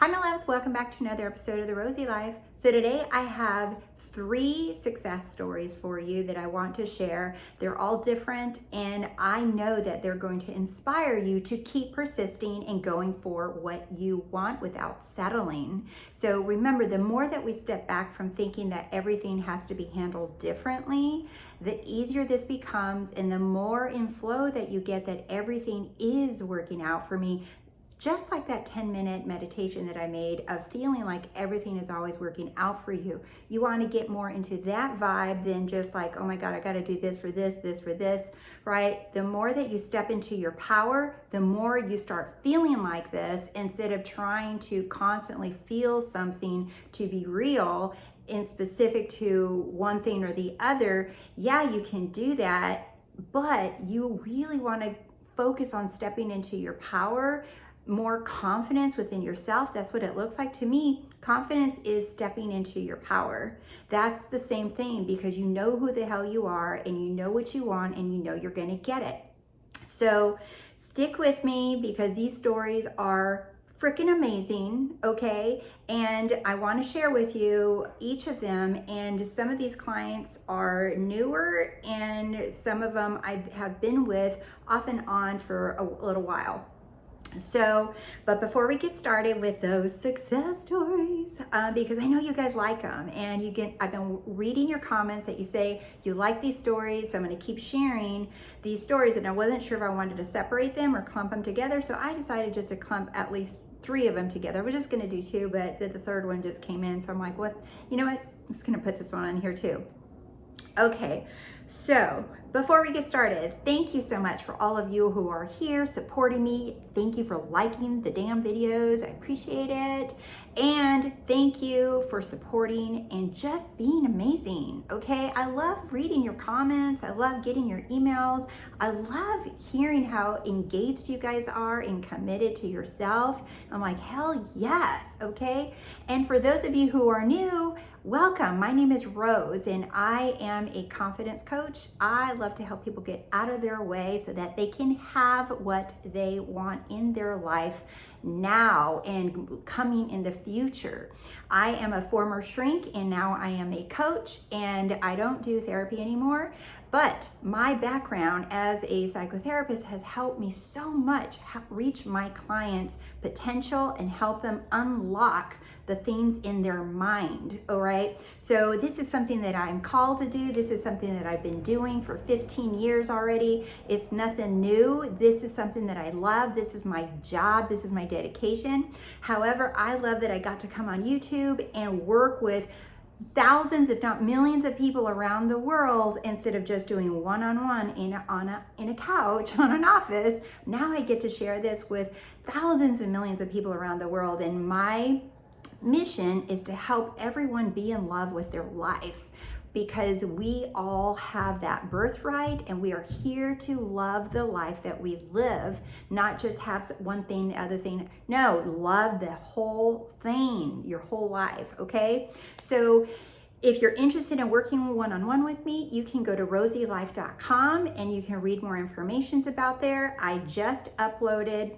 Hi my loves, welcome back to another episode of The Rosey Life. So today I have 3 success stories for you that I want to share. They're all different and I know that they're going to inspire you to keep persisting and going for what you want without settling. So remember, the more that we step back from thinking that everything has to be handled differently, the easier this becomes and the more in flow that you get that everything is working out for me. Just like that 10-minute meditation that I made of feeling like everything is always working out for you. You want to get more into that vibe than just like, oh my God, I got to do this for this, right? The more that you step into your power, the more you start feeling like this instead of trying to constantly feel something to be real in specific to one thing or the other. Yeah, you can do that, but you really want to focus on stepping into your power, more confidence within yourself. That's what it looks like to me. Confidence is stepping into your power. That's the same thing because you know who the hell you are and you know what you want and you know you're going to get it. So stick with me because these stories are freaking amazing, okay? And I want to share with you each of them. And some of these clients are newer and some of them I have been with off and on for a little while. So, but before we get started with those success stories, because I know you guys like them and I've been reading your comments that you say you like these stories. So I'm going to keep sharing these stories and I wasn't sure if I wanted to separate them or clump them together. So I decided just to clump at least 3 of them together. We're just going to do 2, but the third one just came in. So I'm like, what, you know what? I'm just going to put this one on here too. Okay, so before we get started, thank you so much for all of you who are here supporting me. Thank you for liking the damn videos. I appreciate it. And thank you for supporting and just being amazing, okay? I love reading your comments. I love getting your emails. I love hearing how engaged you guys are and committed to yourself. I'm like, hell yes, okay? And for those of you who are new, welcome. My name is Rose and I am a confidence coach. I love to help people get out of their way so that they can have what they want in their life now and coming in the future. I am a former shrink and now I am a coach and I don't do therapy anymore. But my background as a psychotherapist has helped me so much reach my clients' potential and help them unlock the things in their mind, all right? So this is something that I'm called to do. This is something that I've been doing for 15 years already. It's nothing new. This is something that I love. This is my job. This is my dedication. However, I love that I got to come on YouTube and work with thousands, if not millions of people around the world instead of just doing one-on-one in a couch on an office. Now I get to share this with thousands and millions of people around the world. And my mission is to help everyone be in love with their life because we all have that birthright and we are here to love the life that we live, not just have one thing, the other thing. No, love the whole thing, your whole life, okay? So if you're interested in working one-on-one with me, you can go to TheRoseyLife.com and you can read more information about there. I just uploaded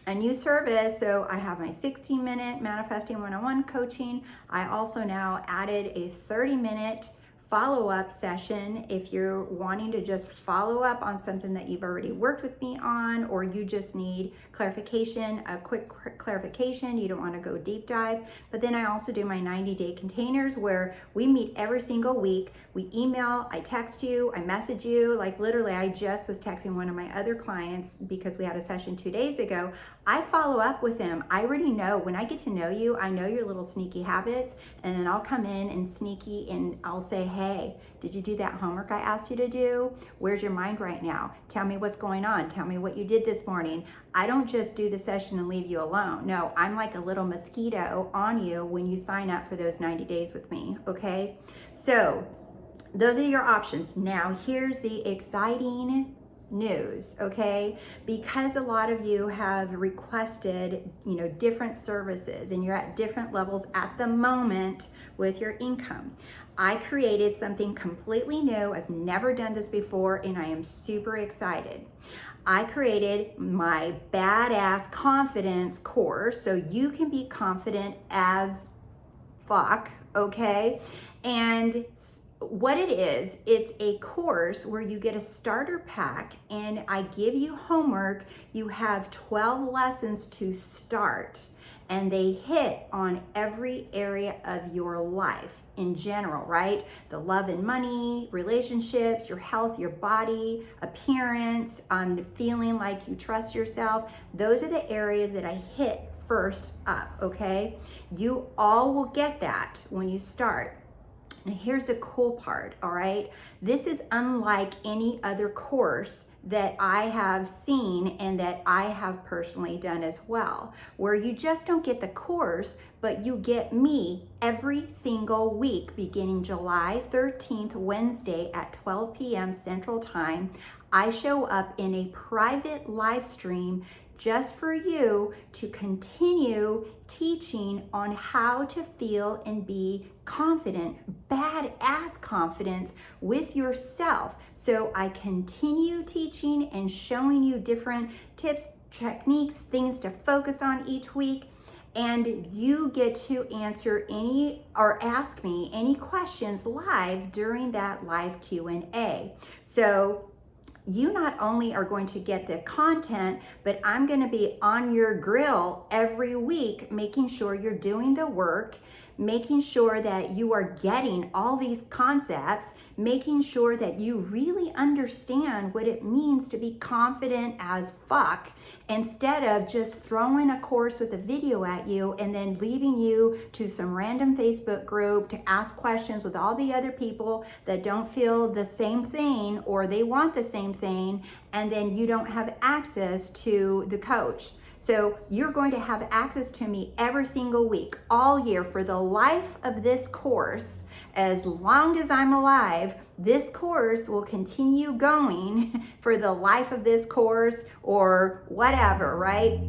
a new service. So I have my 16-minute manifesting one-on-one coaching. I also now added a 30-minute follow-up session if you're wanting to just follow up on something that you've already worked with me on, or you just need clarification, a quick clarification, you don't want to go deep dive. But then I also do my 90-day containers where we meet every single week. We email, I text you, I message you. Like literally, I just was texting one of my other clients because we had a session 2 days ago. I follow up with them. I already know, when I get to know you, I know your little sneaky habits, and then I'll come in and sneaky and I'll say, hey, did you do that homework I asked you to do? Where's your mind right now? Tell me what's going on. Tell me what you did this morning. I don't just do the session and leave you alone. No, I'm like a little mosquito on you when you sign up for those 90 days with me, okay? So those are your options. Now here's the exciting news, okay? Because a lot of you have requested, different services and you're at different levels at the moment with your income. I created something completely new. I've never done this before and I am super excited. I created my badass confidence course so you can be confident as fuck, okay? And what it is, it's a course where you get a starter pack and I give you homework. You have 12 lessons to start, and they hit on every area of your life in general, right? The love and money, relationships, your health, your body, appearance, feeling like you trust yourself. Those are the areas that I hit first up, okay? You all will get that when you start. Now here's the cool part, all right? This is unlike any other course that I have seen and that I have personally done as well, where you just don't get the course, but you get me every single week beginning July 13th, Wednesday at 12 p.m. Central Time. I show up in a private live stream just for you to continue teaching on how to feel and be confident, badass confidence with yourself. So I continue teaching and showing you different tips, techniques, things to focus on each week. And you get to answer any or ask me any questions live during that live Q&A. So you not only are going to get the content, but I'm going to be on your grill every week, making sure you're doing the work, making sure that you are getting all these concepts, making sure that you really understand what it means to be confident as fuck, instead of just throwing a course with a video at you and then leaving you to some random Facebook group to ask questions with all the other people that don't feel the same thing or they want the same thing, and then you don't have access to the coach. So you're going to have access to me every single week, all year, for the life of this course. As long as I'm alive, this course will continue going for the life of this course or whatever, right?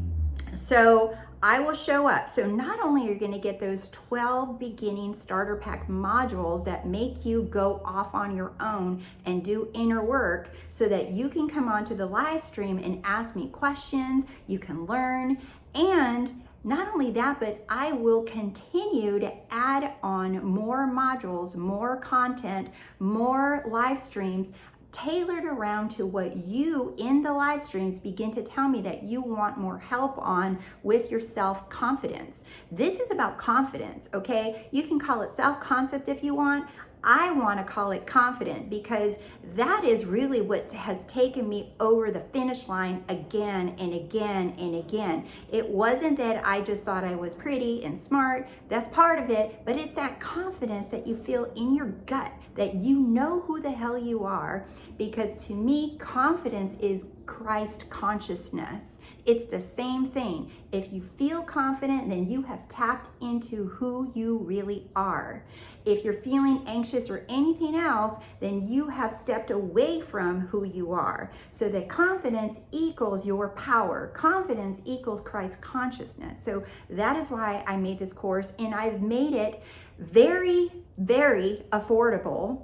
So I will show up. So not only are you going to get those 12 beginning starter pack modules that make you go off on your own and do inner work so that you can come onto the live stream and ask me questions, you can learn, and not only that, but I will continue to add on more modules, more content, more live streams tailored around to what you in the live streams begin to tell me that you want more help on with your self-confidence. This is about confidence, okay? You can call it self-concept if you want. I want to call it confident because that is really what has taken me over the finish line again and again and again. It wasn't that I just thought I was pretty and smart. That's part of it, but it's that confidence that you feel in your gut, that you know who the hell you are, because to me, confidence is Christ consciousness. It's the same thing. If you feel confident, then you have tapped into who you really are. If you're feeling anxious or anything else, then you have stepped away from who you are. So that confidence equals your power. Confidence equals Christ consciousness. So that is why I made this course, and I've made it very, very affordable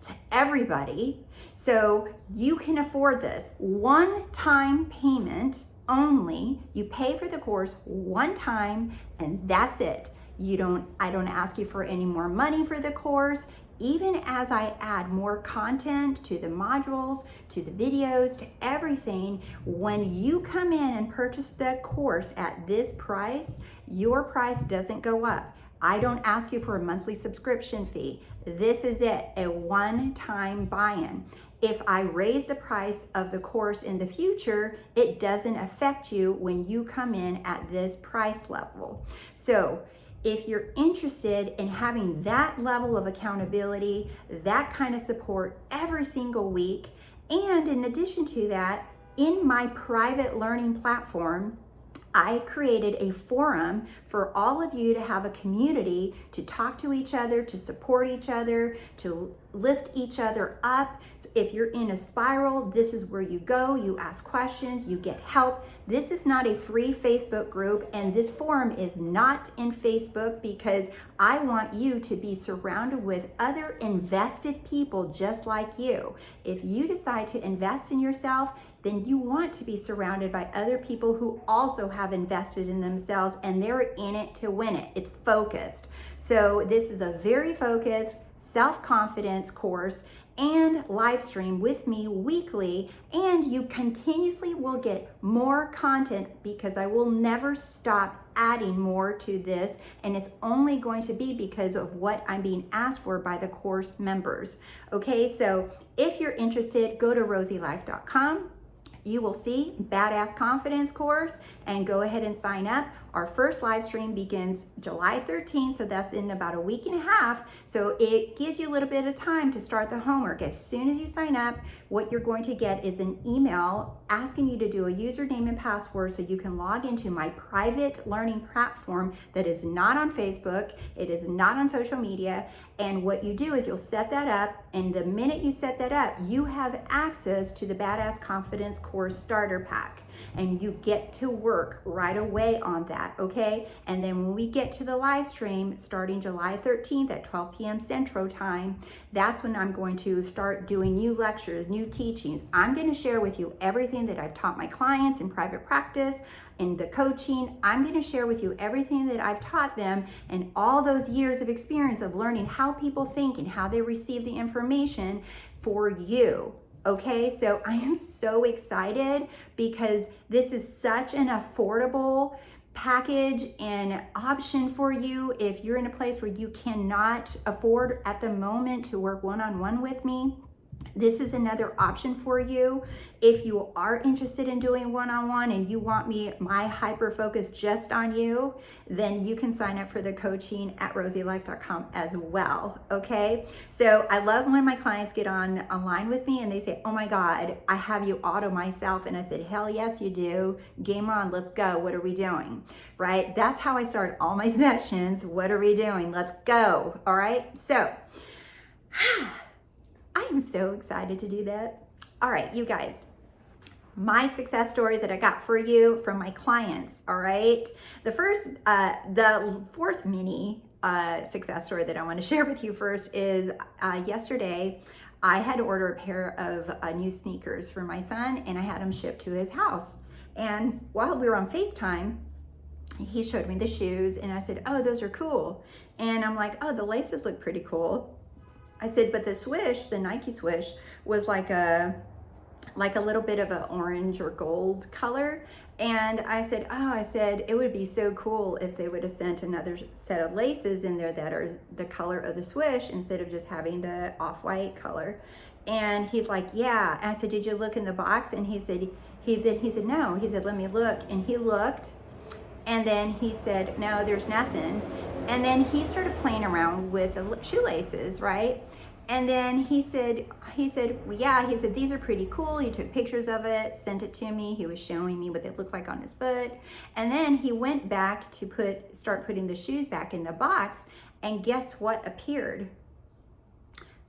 to everybody. So you can afford this. One-time payment only. You pay for the course one time and that's it. I don't ask you for any more money for the course. Even as I add more content to the modules, to the videos, to everything, when you come in and purchase the course at this price, your price doesn't go up. I don't ask you for a monthly subscription fee. This is it, a one-time buy-in. If I raise the price of the course in the future, it doesn't affect you when you come in at this price level. So if you're interested in having that level of accountability, that kind of support every single week, and in addition to that, in my private learning platform, I created a forum for all of you to have a community to talk to each other, to support each other, to lift each other up. So if you're in a spiral, this is where you go. You ask questions, you get help. This is not a free Facebook group, and this forum is not in Facebook because I want you to be surrounded with other invested people just like you. If you decide to invest in yourself, then you want to be surrounded by other people who also have invested in themselves and they're in it to win it. It's focused. So this is a very focused self-confidence course and live stream with me weekly, and you continuously will get more content because I will never stop adding more to this, and it's only going to be because of what I'm being asked for by the course members. Okay, so if you're interested, go to RoseyLife.com. You will see Badass Confidence course and go ahead and sign up. Our first live stream begins July 13th, so that's in about a week and a half. So it gives you a little bit of time to start the homework. As soon as you sign up, what you're going to get is an email asking you to do a username and password so you can log into my private learning platform that is not on Facebook, it is not on social media. And what you do is you'll set that up, and the minute you set that up, you have access to the Badass Confidence Course Starter Pack, and you get to work right away on that, okay? And then when we get to the live stream starting July 13th at 12 p.m. Central Time, that's when I'm going to start doing new lectures, new teachings. I'm going to share with you everything that I've taught my clients in private practice, in the coaching. I'm going to share with you everything that I've taught them and all those years of experience of learning how people think and how they receive the information for you. Okay, so I am so excited because this is such an affordable package and option for you if you're in a place where you cannot afford at the moment to work one-on-one with me. This is another option for you. If you are interested in doing one-on-one and you want my hyper focus just on you, then you can sign up for the coaching at RoseyLife.com as well, okay? So I love when my clients get online with me and they say, oh my God, I have you auto myself. And I said, hell yes, you do. Game on, let's go. What are we doing, right? That's how I start all my sessions. What are we doing? Let's go, all right? So, I am so excited to do that. All right, you guys, my success stories that I got for you from my clients, all right? The fourth mini success story that I want to share with you first is yesterday, I had to order a pair of new sneakers for my son, and I had them shipped to his house. And while we were on FaceTime, he showed me the shoes, and I said, oh, those are cool. And I'm like, oh, the laces look pretty cool. I said, but the swoosh, the Nike swoosh, was like a little bit of an orange or gold color. And I said, it would be so cool if they would have sent another set of laces in there that are the color of the swoosh instead of just having the off-white color. And he's like, yeah. And I said, did you look in the box? And he said, no. He said, let me look. And he looked, and then he said, no, there's nothing. And then he started playing around with the shoelaces, right? And then he said, well, yeah, he said, these are pretty cool. He took pictures of it, sent it to me. He was showing me what they looked like on his foot. And then he went back to start putting the shoes back in the box. And guess what appeared?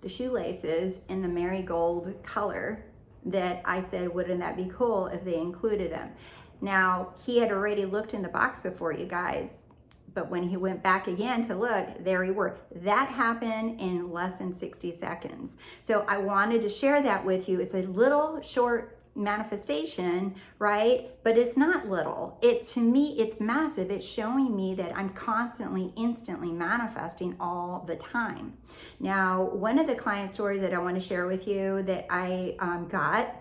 The shoelaces in the marigold color that I said, wouldn't that be cool if they included them? Now, he had already looked in the box before, you guys. But when he went back again to look, there he were. That happened in less than 60 seconds. So I wanted to share that with you. It's a little short manifestation, right? But it's not little. To me, it's massive. It's showing me that I'm constantly, instantly manifesting all the time. Now, one of the client stories that I want to share with you that I got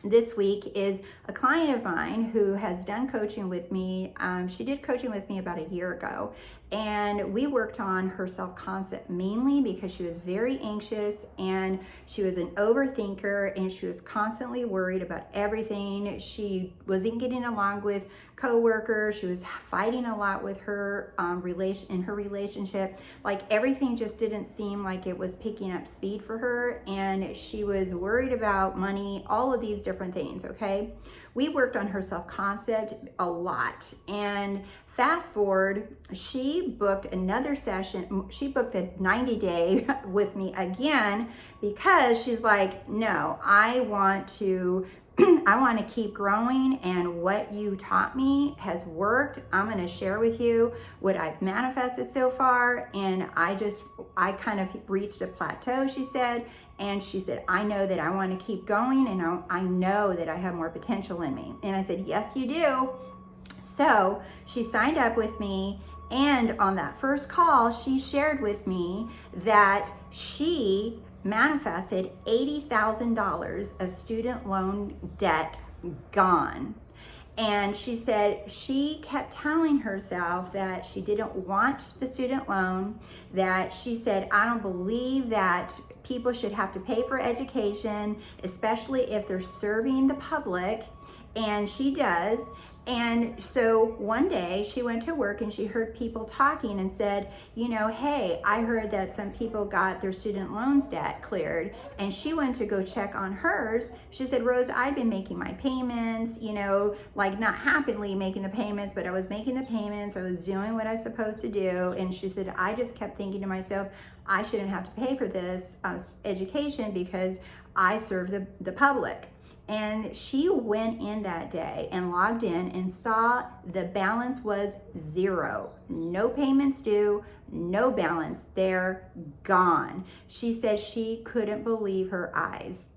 this week is a client of mine who has done coaching with me. She did coaching with me about a year ago, and we worked on her self-concept mainly because she was very anxious and she was an overthinker and she was constantly worried about everything. She wasn't getting along with coworkers. She was fighting a lot with her relationship. Like everything just didn't seem like it was picking up speed for her, and she was worried about money, all of these different things, okay? We worked on her self-concept a lot, and fast forward, she booked another session. She booked a 90-day with me again because she's like, no, I want to I want to keep growing, and what you taught me has worked. I'm going to share with you what I've manifested so far. And I kind of reached a plateau, she said. And she said, I know that I want to keep going, and I know that I have more potential in me. And I said, yes, you do. So she signed up with me. And on that first call, she shared with me that she manifested $80,000 of student loan debt gone. And she said she kept telling herself that she didn't want the student loan, that she said, I don't believe that people should have to pay for education, especially if they're serving the public. And she does. And so one day she went to work and she heard people talking and said, you know, hey, I heard that some people got their student loans debt cleared. And she went to go check on hers. She said, Rose, I've been making my payments, you know, like not happily making the payments, but I was making the payments. I was doing what I was supposed to do. And she said, I just kept thinking to myself, I shouldn't have to pay for this education because I serve the public. And she went in that day and logged in and saw the balance was zero. No payments due, no balance. They're gone. She said she couldn't believe her eyes.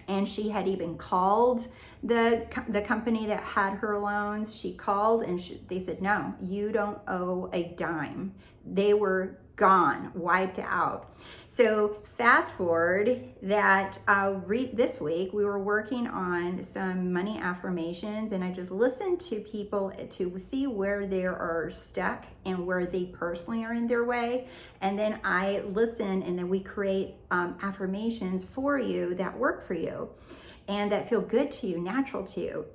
And she had even called the company that had her loans. She called and they said, no, you don't owe a dime. They were gone, wiped out. So fast forward that this week we were working on some money affirmations, and I just listened to people to see where they are stuck and where they personally are in their way. And then I listen, and then we create affirmations for you that work for you and that feel good to you, natural to you.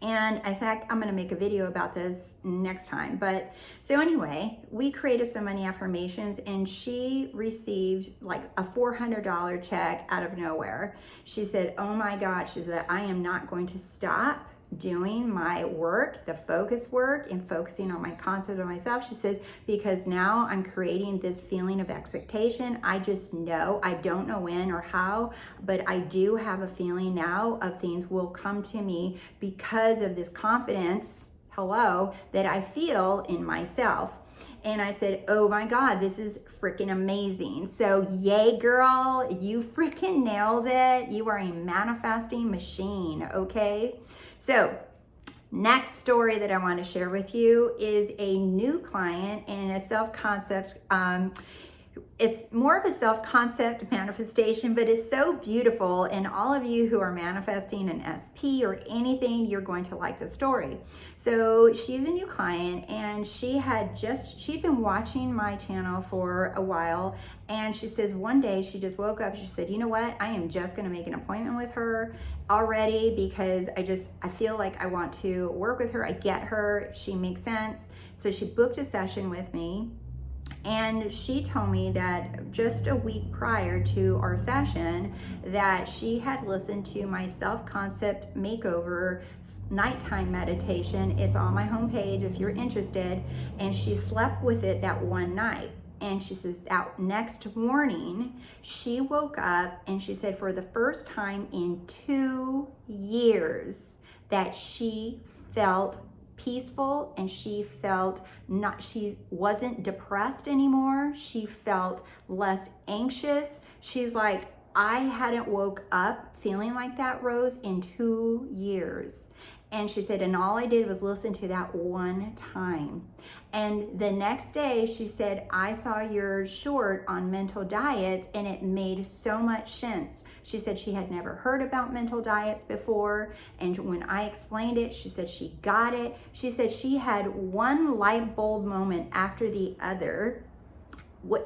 And in fact, I'm going to make a video about this next time. But so anyway, we created some money affirmations, and she received like a $400 check out of nowhere. She said, oh my God, she said, I am not going to stop doing my work, the focus work, and focusing on my concept of myself. She says, because now I'm creating this feeling of expectation. I just know, I don't know when or how, but I do have a feeling now of things will come to me because of this confidence, that I feel in myself. And I said, oh my God, this is freaking amazing. So yay, girl, you freaking nailed it. You are a manifesting machine, okay? So next story that I want to share with you is a new client and a self-concept. It's more of a self-concept manifestation, but it's so beautiful. And all of you who are manifesting an SP or anything, you're going to like the story. So she's a new client, and she'd been watching my channel for a while. And she says one day she just woke up. She said, you know what? I am just going to make an appointment with her already because I feel like I want to work with her. I get her. She makes sense. So she booked a session with me. And she told me that just a week prior to our session that she had listened to my self-concept makeover nighttime meditation. It's on my homepage if you're interested. And she slept with it that one night. And she says that next morning she woke up and she said for the first time in 2 years that she felt peaceful, and she wasn't depressed anymore. She felt less anxious. She's like, I hadn't woke up feeling like that, Rose, in 2 years. And she said, and all I did was listen to that one time. And the next day she said, I saw your short on mental diets and it made so much sense. She said she had never heard about mental diets before. And when I explained it, she said she got it. She said she had one light bulb moment after the other.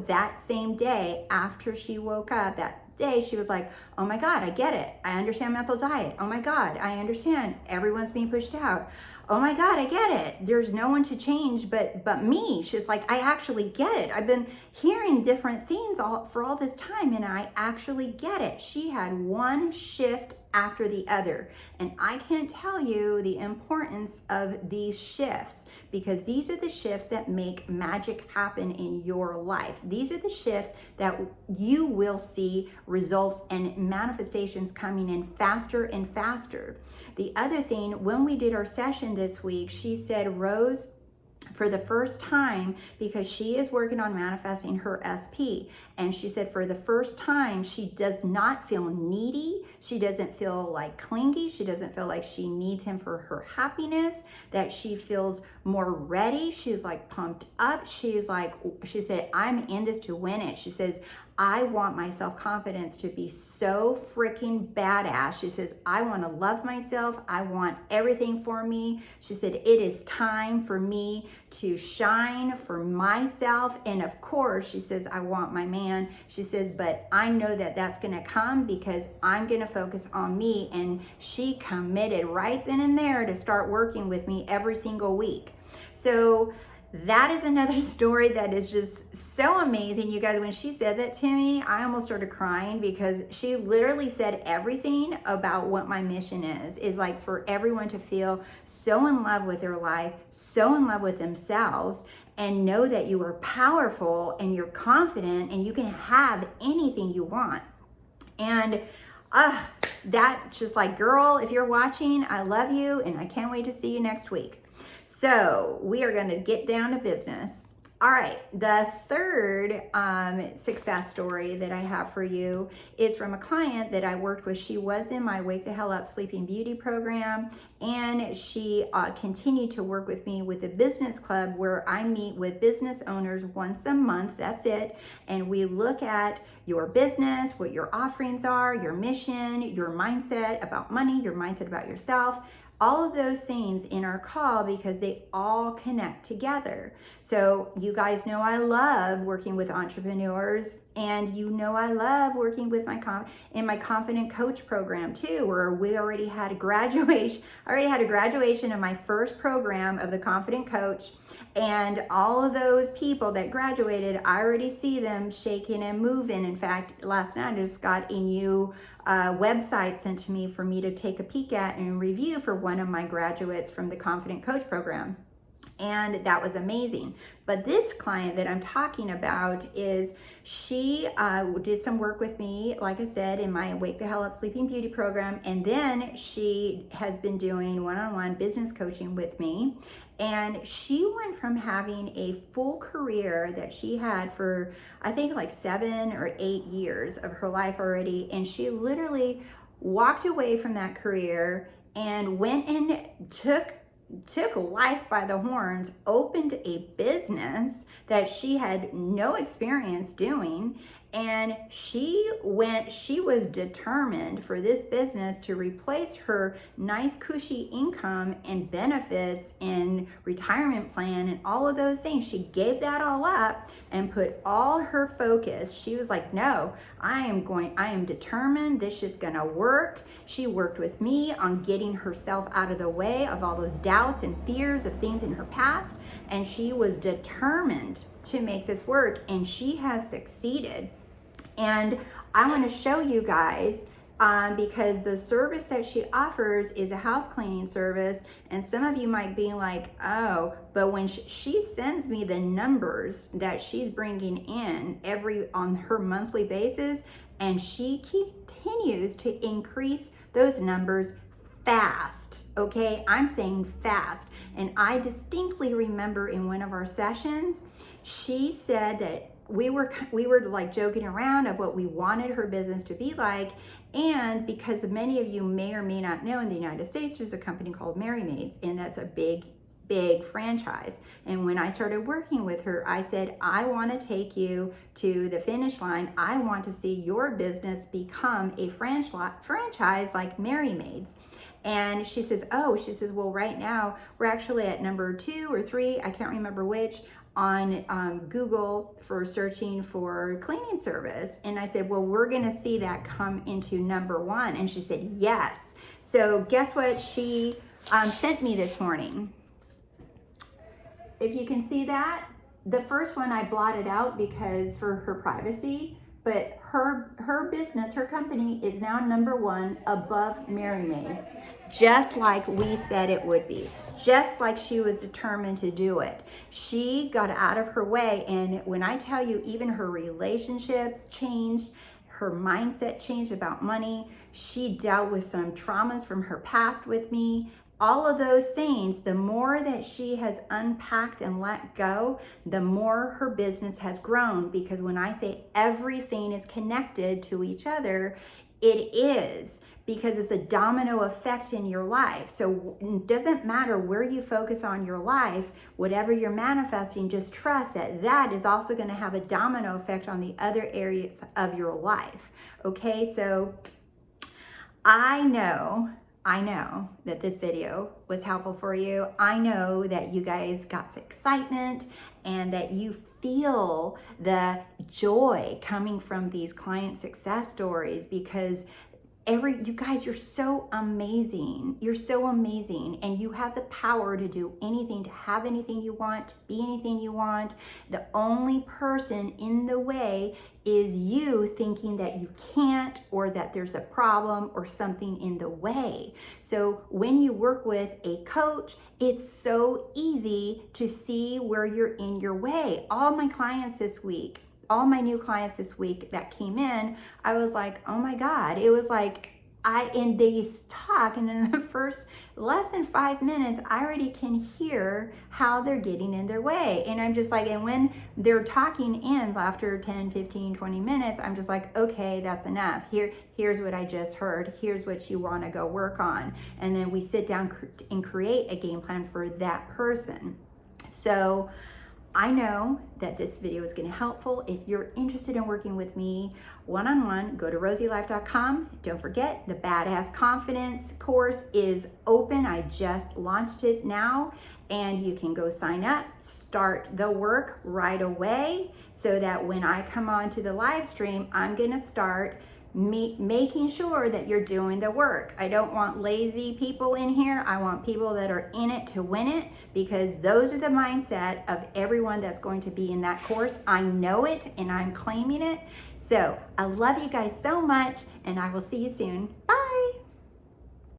That same day after she woke up, that day she was like, oh my God, I get it. I understand mental diet. Oh my God, I understand everyone's being pushed out. Oh my God, I get it. There's no one to change but me. She's like, I actually get it. I've been hearing different things for all this time and I actually get it. She had one shift after the other. And I can't tell you the importance of these shifts, because these are the shifts that make magic happen in your life. These are the shifts that you will see results and manifestations coming in faster and faster. The other thing, when we did our session this week, she said, Rose, for the first time, because she is working on manifesting her SP, and she said for the first time she does not feel needy, she doesn't feel like clingy, she doesn't feel like she needs him for her happiness, that she feels more ready, she's like pumped up, she said, I'm in this to win it. She says, I want my self-confidence to be so freaking badass. She says, I want to love myself. I want everything for me. She said, it is time for me to shine for myself. And of course, she says, I want my man. She says, but I know that that's going to come because I'm going to focus on me. And she committed right then and there to start working with me every single week. So that is another story that is just so amazing. You guys, when she said that to me, I almost started crying, because she literally said everything about what my mission is like for everyone to feel so in love with their life, so in love with themselves, and know that you are powerful and you're confident and you can have anything you want. And that just like, girl, if you're watching, I love you and I can't wait to see you next week. So we are going to get down to business. All right, the third success story that I have for you is from a client that I worked with. She was in my Wake the Hell Up Sleeping Beauty program, and she continued to work with me with the business club, where I meet with business owners once a month. That's it. And we look at your business, what your offerings are, your mission, your mindset about money, your mindset about yourself, all of those things in our call, because they all connect together. So you guys know I love working with entrepreneurs, and you know I love working with my Confident Coach program too, where we already had a graduation. I already had a graduation of my first program of the Confident Coach, and all of those people that graduated, I already see them shaking and moving. In fact, last night I just got a new website sent to me for me to take a peek at and review for one of my graduates from the Confident Coach program. And that was amazing. But this client that I'm talking about she did some work with me, like I said, in my Wake the Hell Up Sleeping Beauty program. And then she has been doing one-on-one business coaching with me. And she went from having a full career that she had for, I think, like 7 or 8 years of her life already. And she literally walked away from that career and went and took life by the horns, opened a business that she had no experience doing, and she was determined for this business to replace her nice cushy income and benefits and retirement plan and all of those things. She gave that all up and put all her focus. She was like, no, I am determined. This is gonna work. She worked with me on getting herself out of the way of all those doubts and fears of things in her past. And she was determined to make this work, and she has succeeded. And I want to show you guys, because the service that she offers is a house cleaning service. And some of you might be like, oh, but when she sends me the numbers that she's bringing in on her monthly basis, and she continues to increase those numbers fast. Okay, I'm saying fast. And I distinctly remember in one of our sessions, she said that we were like joking around of what we wanted her business to be like. And because many of you may or may not know, in the United States, there's a company called Mary Maids, and that's a big franchise. And when I started working with her, I said, I want to take you to the finish line. I want to see your business become a franchise like Mary Maids. And she says, well, right now we're actually at number 2 or 3, I can't remember which, on Google for searching for cleaning service. And I said, well, we're gonna see that come into number 1. And she said, yes. So guess what she sent me this morning? If you can see that, the first one I blotted out because for her privacy, but her business, her company is now number one above Mary Maids, just like we said it would be, just like she was determined to do it. She got out of her way, and when I tell you, even her relationships changed, her mindset changed about money. She dealt with some traumas from her past with me. All of those things, the more that she has unpacked and let go, the more her business has grown. Because when I say everything is connected to each other, it is, because it's a domino effect in your life. So it doesn't matter where you focus on your life, whatever you're manifesting, just trust that that is also going to have a domino effect on the other areas of your life. Okay, so I know that this video was helpful for you. I know that you guys got excitement and that you feel the joy coming from these client success stories, because you guys, you're so amazing. You're so amazing, and you have the power to do anything, to have anything you want, be anything you want. The only person in the way is you thinking that you can't, or that there's a problem or something in the way. So when you work with a coach, it's so easy to see where you're in your way. All my clients this week, all my new clients this week that came in, I was like, oh my God. It was like, and they talk, and in the first less than 5 minutes, I already can hear how they're getting in their way. And I'm just like, and when their talking ends after 10, 15, 20 minutes, I'm just like, okay, that's enough. Here's what I just heard. Here's what you want to go work on. And then we sit down and create a game plan for that person. So I know that this video is going to be helpful. If you're interested in working with me one-on-one, go to RoseyLife.com. Don't forget, the Badass Confidence course is open. I just launched it now, and you can go sign up, start the work right away, so that when I come on to the live stream, I'm going to start making sure that you're doing the work. I don't want lazy people in here. I want people that are in it to win it, because those are the mindset of everyone that's going to be in that course. I know it, and I'm claiming it. So I love you guys so much, and I will see you soon.